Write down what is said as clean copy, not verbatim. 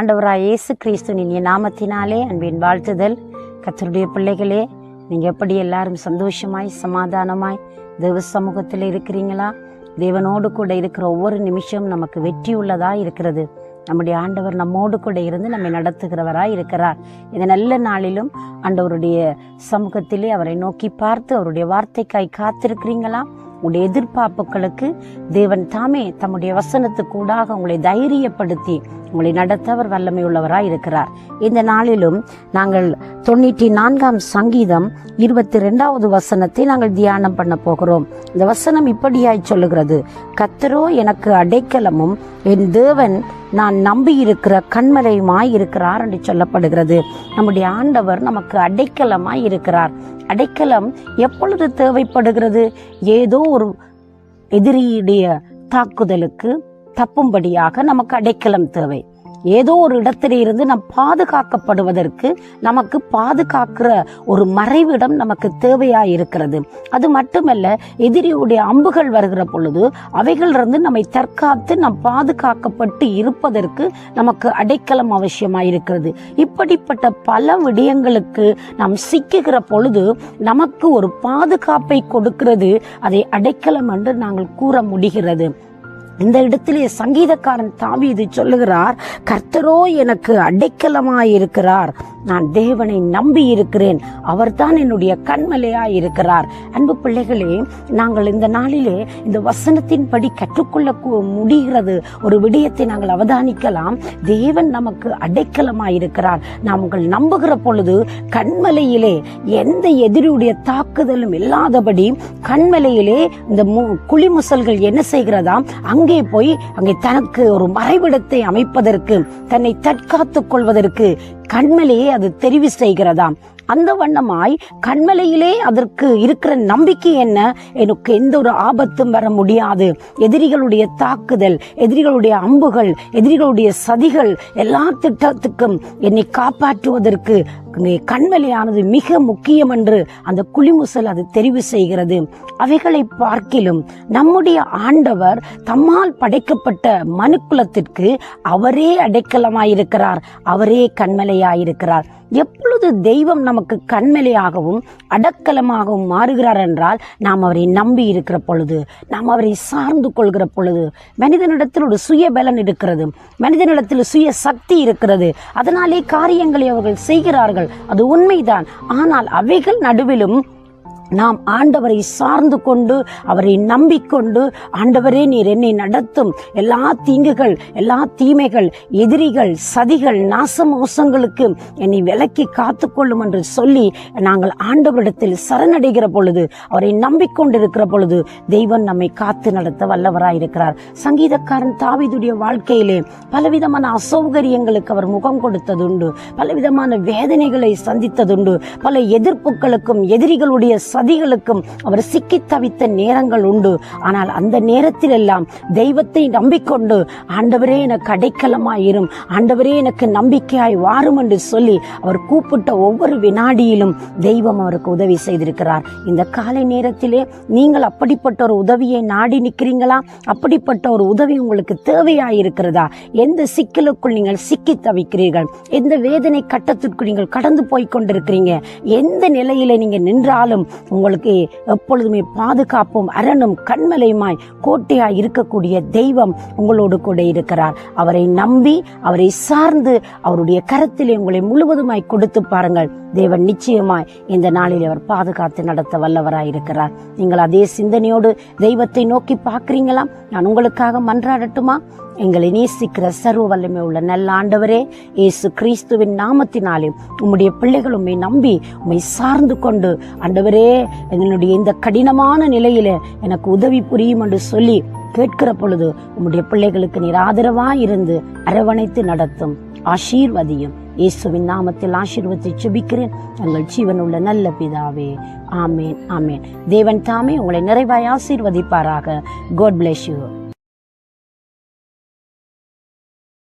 ஆண்டவராய் இயேசு கிறிஸ்துவின் நாமத்தினாலே அன்பின் வாழ்த்துதல். கர்த்தருடைய பிள்ளைகளே, நீங்க எப்படி எல்லாரும் சந்தோஷமாய் சமாதானமாய் தேவ சமூகத்தில் இருக்கிறீங்களா? தேவனோடு கூட இருக்கிற ஒவ்வொரு நிமிஷம் நமக்கு வெற்றி உள்ளதா இருக்கிறது. நம்முடைய ஆண்டவர் நம்மோடு கூட இருந்து நம்மை நடத்துகிறவராய் இருக்கிறார். இந்த நல்ல நாளிலும் ஆண்டவருடைய சமூகத்திலே அவரை நோக்கி பார்த்து அவருடைய வார்த்தைக்காய் காத்திருக்கிறீங்களா? உங்களுடைய எதிர்பார்ப்புகளுக்கு தேவன் தாமே தம்முடைய வசனத்துக்கூடாக உங்களை தைரியப்படுத்தி உங்களை நடத்த அவர் வல்லமை உள்ளவராய் இருக்கிறார். இந்த நாளிலும் நாங்கள் 94 சங்கீதம் 22வது வசனத்தை நாங்கள் தியானம் பண்ண போகிறோம். இந்த வசனம் இப்படியாய் சொல்லுகிறது: கர்த்தரோ எனக்கு அடைக்கலமும் என் தேவன் நான் நம்பி இருக்கிற கன்மலையுமாய் இருக்கிறார் என்று சொல்லப்படுகிறது. நம்முடைய ஆண்டவர் நமக்கு அடைக்கலமாய் இருக்கிறார். அடைக்கலம் எப்பொழுது தேவைப்படுகிறது? ஏதோ ஒரு எதிரியுடைய தாக்குதலுக்கு தப்பும்படியாக நமக்கு அடைக்கலம் தேவை. ஏதோ ஒரு இடத்திலே இருந்து நாம் பாதுகாக்கப்படுவதற்கு நமக்கு பாதுகாக்கிற ஒரு மறைவிடம் நமக்கு தேவையாய் இருக்கிறது. அது மட்டுமல்ல, எதிரியுடைய அம்புகள் வருகிற பொழுது அவைகளிலிருந்து நம்மை தற்காத்து நாம் பாதுகாக்கப்பட்டு இருப்பதற்கு நமக்கு அடைக்கலம் அவசியமாயிருக்கிறது. இப்படிப்பட்ட பல விடயங்களுக்கு நாம் சிக்குகிற பொழுது நமக்கு ஒரு பாதுகாப்பை கொடுக்கிறது அதை அடைக்கலம் என்று நாங்கள் கூற முடிகிறது. இந்த இடத்திலே சங்கீதக்காரன் தாவீது சொல்லுகிறார், கர்த்தரோ எனக்கு அடைக்கலமாயிருக்கிறார், நான் தேவனை நம்பி இருக்கிறேன், அவர்தான் என்னுடைய கன்மலையாய் இருக்கிறார். அன்பு பிள்ளைகளே, நாங்கள் இந்த நாளிலே இந்த வசனத்தின்படி கற்றுக்கொள்ள முடிகிறது ஒரு விடயத்தை நாங்கள் அவதானிக்கலாம். தேவன் நமக்கு அடைக்கலமாயிருக்கிறார். நாங்கள் நம்புகிற பொழுது கன்மலையிலே எந்த எதிரியுடைய தாக்குதலும் இல்லாதபடி கன்மலையிலே இந்த குளிமுசல்கள் என்ன செய்கிறதாம், அங்கே போய் அங்கே தனக்கு ஒரு மறைவிடத்தை அமைப்பதற்கு, தன்னை தற்காத்துக் கொள்வதற்கு கன்மலையை அது தெரிவு செய்கிறதாம். அந்த வண்ணமாய் கன்மலையிலே அதற்கு இருக்கிற நம்பிக்கை என்ன? எனக்கு எந்த ஒரு ஆபத்தும் வர முடியாது. எதிரிகளுடைய தாக்குதல், எதிரிகளுடைய அம்புகள், எதிரிகளுடைய சதிகள் எல்லா திட்டத்துக்கும் என்னை காப்பாற்றுவதற்கு கன்மலையானது மிக முக்கியம் என்று அந்த குளிமுசல் அது தெரிவு செய்கிறது. அவைகளை பார்க்கிலும் நம்முடைய ஆண்டவர் தம்மால் படைக்கப்பட்ட மனுக்குலத்திற்கு அவரே அடைக்கலமாயிருக்கிறார், அவரே கன்மலையாயிருக்கிறார். எப்பொழுது தெய்வம் நமக்கு கன்மலையாகவும் அடைக்கலமாகவும் மாறுகிறார் என்றால், நாம் அவரை நம்பி இருக்கிற பொழுது, நாம் அவரை சார்ந்து கொள்கிற பொழுது. மனிதனிடத்தில் ஒரு சுய பலன் இருக்கிறது, மனிதனிடத்தில் சுய சக்தி இருக்கிறது, அதனாலே காரியங்களை அவர்கள் செய்கிறார்கள், அது உண்மைதான். ஆனால் அவைகள் நடுவிலும் நாம் ஆண்டவரை சார்ந்து கொண்டு அவரை நம்பிக்கொண்டு, ஆண்டவரே நீர் என்னை நடத்தும், எல்லா தீங்குகள், எல்லா தீமைகள், எதிரிகள், சதிகள், நாசமோசங்களுக்கு என்னை விலக்கி காத்துக்கொள்ளும் என்று சொல்லி நாங்கள் ஆண்டவரிடத்தில் சரணடைகிற பொழுது, அவரை நம்பிக்கொண்டிருக்கிற பொழுது தெய்வம் நம்மை காத்து நடத்த வல்லவராயிருக்கிறார். சங்கீதக்காரன் தாவீதுடைய வாழ்க்கையிலே பலவிதமான அசௌகரியங்களுக்கு அவர் முகம் கொடுத்ததுண்டு, பலவிதமான வேதனைகளை சந்தித்ததுண்டு, பல எதிர்ப்புகளுக்கும் எதிரிகளுடைய சதிகளுக்கும் அவர் சிக்கி தவித்த நேரங்கள் உண்டு. ஆனால் அந்த நேரத்தில் எல்லாம் தெய்வத்தை நம்பிக்கொண்டு, ஆண்டவரே எனக்கு அடைக்கலமாயிரும், ஆண்டவரே எனக்கு நம்பிக்கையாய் வாரும் என்று சொல்லி அவர் கூப்பிட்ட ஒவ்வொரு வினாடியிலும் தெய்வம் அவருக்கு உதவி செய்திருக்கிறார். இந்த காலை நேரத்திலே நீங்கள் அப்படிப்பட்ட ஒரு உதவியை நாடி நிற்கிறீங்களா? அப்படிப்பட்ட ஒரு உதவி உங்களுக்கு தேவையாயிருக்கிறதா? எந்த சிக்கலுக்குள் நீங்கள் சிக்கி தவிக்கிறீர்கள்? எந்த வேதனை கட்டத்திற்கு நீங்கள் கடந்து போய் கொண்டிருக்கிறீங்க? எந்த நிலையில நீங்க நின்றாலும் உங்களுக்கு எப்பொழுதுமே பாதுகாப்பும் அரணும் கன்மலையுமாய் கோட்டையாய் இருக்கக்கூடிய தெய்வம் உங்களோடு கூட இருக்கிறார். அவரை நம்பி அவரை சார்ந்து அவருடைய கரத்திலே உங்களை முழுவதுமாய் கொடுத்து பாருங்கள். தேவன் நிச்சயமாய் இந்த நாளில் அவர் பாதுகாத்து நடத்த வல்லவராய் இருக்கிறார். நீங்கள் அதே சிந்தனையோடு தெய்வத்தை நோக்கி பார்க்கிறீங்களா? நான் உங்களுக்காக மன்றாடட்டுமா? எங்களை நேசிக்கிற சர்வ வல்லமை உள்ள நல்ல ஆண்டவரே, இயேசு கிறிஸ்துவின் நாமத்தினாலே உம்முடைய பிள்ளைகள் உம்மை நம்பி உம்மை சார்ந்து கொண்டு, ஆண்டவரே என்னுடைய இந்த கடினமான நிலையில எனக்கு உதவி புரியும் என்று சொல்லி கேட்கிற பொழுது உம்முடைய பிள்ளைகளுக்கு நீர் ஆதரவாய் இருந்து அரவணைத்து நடத்தும், ஆசீர்வதியும். இயேசுவின் நாமத்தில் ஆசீர்வதித்து ஜெபிக்கிறேன் எங்கள் ஜீவனுள்ள நல்ல பிதாவே. ஆமேன், ஆமேன். தேவன் தாமே உங்களை நிறைவாய் ஆசீர்வதிப்பாராக. God bless you.